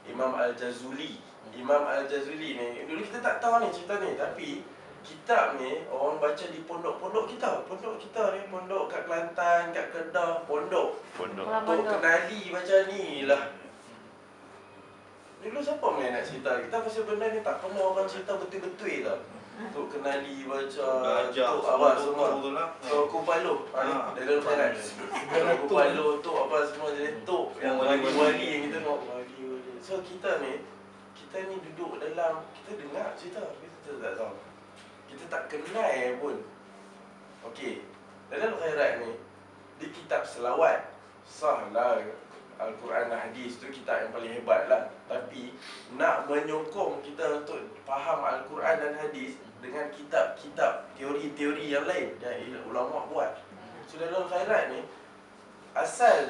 Imam Al-Jazuli. Imam Al-Jazuli ni, dulu kita tak tahu ni cerita ni, tapi kitab ni orang baca di pondok-pondok kita. Pondok kita ni, pondok kat Kelantan, kat Kedah, pondok. Tok Kenali macam ni lah. Dulu siapa main nak cerita? Kita pasal benda ni tak pernah orang cerita betul-betul tau. Tok Kenali baca, Tok apa semua. Tok Kupalo, dalam sangat. Tok Kupalo, Tok apa semua jadi Tok yang wali-wali yang kita nak wali-wali. So kita ni duduk dalam, kita dengar cerita, kita tak tahu. Kita tak kenal pun. Okey, dalam khairat ni, di kitab selawat, sah lah Al-Quran dan Hadis tu kitab yang paling hebat lah. Tapi nak menyokong kita untuk faham Al-Quran dan Hadis dengan kitab-kitab teori-teori yang lain yang ulama buat. So dalam khairat ni, asal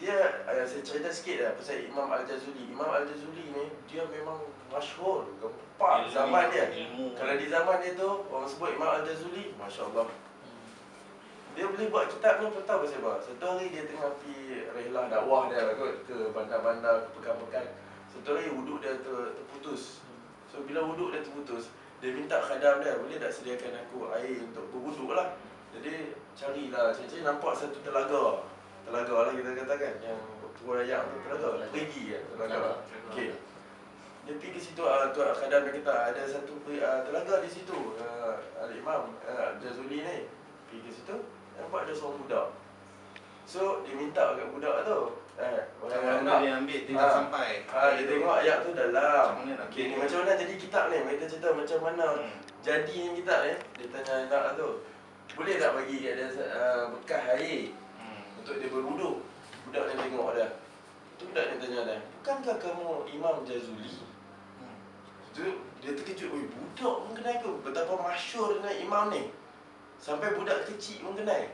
dia saya cerita sikit lah pasal Imam Al-Jazuli. Imam Al-Jazuli ni, dia memang masyhur, gempak zaman dia. Kalau di zaman dia tu, orang sebut Imam Al-Jazuli, Masya Allah. Dia boleh buat kitab ni pun tahu pasal apa. Satu hari dia tengah pergi rehlah dakwah dia lah kot, ke bandar-bandar, ke pekan-pekan. Satu hari wuduk dia terputus. So bila wuduk dia terputus, dia minta khadam dia, boleh tak sediakan aku air untuk berwuduk lah. Jadi carilah, cari nampak satu telaga lah kita katakan, yang purayak tu telaga, perigi kan, telaga. Okey. Dia pergi ke situ, tuan khadam dia kata ada satu telaga di situ. Al-Imam Jazuli ni pergi ke situ, nampak ada seorang budak. So dia minta kat budak tu, orang nak dia ambil tinggal sampai. Dia tengok ayat tu dalam. Okey, ni macam mana jadi kitab ni? Kita cerita macam mana jadinya kitab ni. Dia tanya anak tu, boleh tak bagi kat dia bekas air untuk dia berwuduk? Budak ni tengok dia. Tu budak ni tanya dia, bukankah kamu Imam Jazuli? Tu dia terkejut, oi budak pun kenal ke? Betapa masyhur dengan imam ni. Sampai budak kecil pun kenal.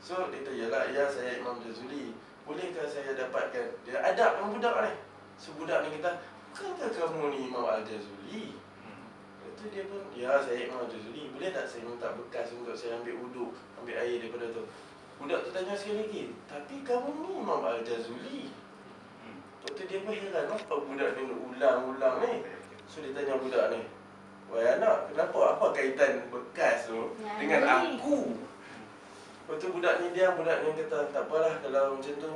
So dia kata, yalah, ya saya Imam Jazuli. Bolehkah saya dapatkan? Dia adab dengan budak ni. So budak ni kata, bukankah kamu ni Imam Al-Jazuli? Lepas dia pun, ya saya Imam Al-Jazuli. Boleh tak saya minta bekas untuk saya ambil wuduk, ambil air daripada tu? Budak tu tanya sekali lagi, tapi kamu ni Imam Al-Jazuli. Lepas tu dia pun heran, kenapa budak ni ulang-ulang ni? So dia tanya budak ni, wahai anak, kenapa? Apa kaitan bekas tu dengan aku? Lepas tu budak ni kata, tak apalah kalau macam tu,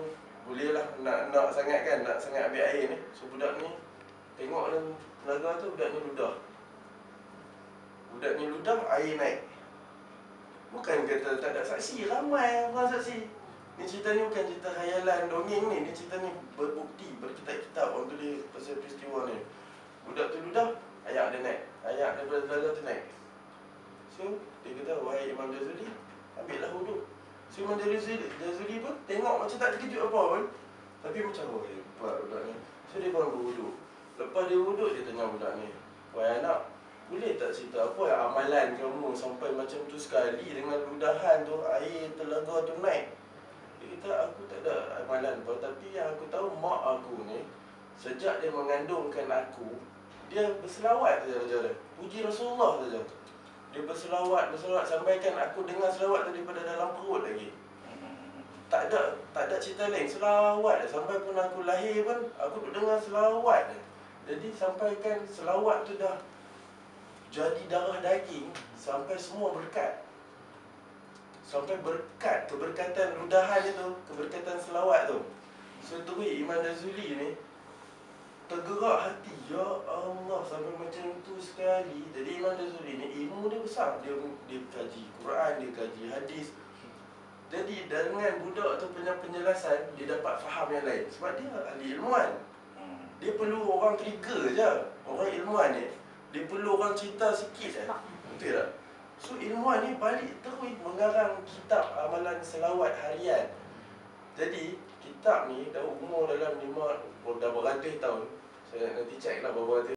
bolehlah, nak sangat kan, nak sangat ambil air ni. So budak ni tengok dalam telaga tu, budak ni ludah. Budak ni ludah, air naik. Bukan kata tak ada saksi, ramai orang saksi. Ni cerita ni bukan cerita khayalan, dongeng ni. Ni cerita ni berbukti, berkitab-kitab orang tulis pasal peristiwa ni. Budak tu ludah, air dia naik. Air daripada telaga tu naik. So dia kata, wahai Imam Jazuli, ambillah wuduk. So Imam Jazuli pun tengok macam tak terkejut apa pun, tapi macam, oh hebat budak ni. So dia pun berwuduk. Lepas dia wuduk, dia tanya budak ni, wahai anak, boleh tak cerita apa yang amalan kamu sampai macam tu sekali dengan ludahan tu, air telaga tu naik? Dia kata, aku tak ada amalan apa, tapi yang aku tahu mak aku ni, sejak dia mengandungkan aku, dia berselawat saja, puji Rasulullah saja. Dia berselawat sampaikan aku dengar selawat tu daripada dalam perut lagi. Tak ada cerita lain, selawat sampai pun aku lahir pun aku duk dengar selawat. Jadi sampaikan selawat tu dah jadi darah daging, sampai semua berkat. Sampai berkat, keberkatan ludahan itu, keberkatan selawat tu. So tu Imam Jazuli ni tergerak hati, ya Allah, sampai macam tu sekali. Jadi Imam Jazuli ni ilmu dia besar. Dia kaji Quran, dia kaji hadis. Jadi dengan budak tu punya penjelasan, dia dapat faham yang lain. Sebab dia ahli ilmuwan. Dia perlu orang trigger je. Orang ilmuwan ni, dia perlu orang cerita sikit je. Betul tak? So ilmuwan ni balik terus mengarang kitab amalan selawat harian. Jadi kitab ni dah umur dalam dah beratus tahun. Saya nanti check lah berapa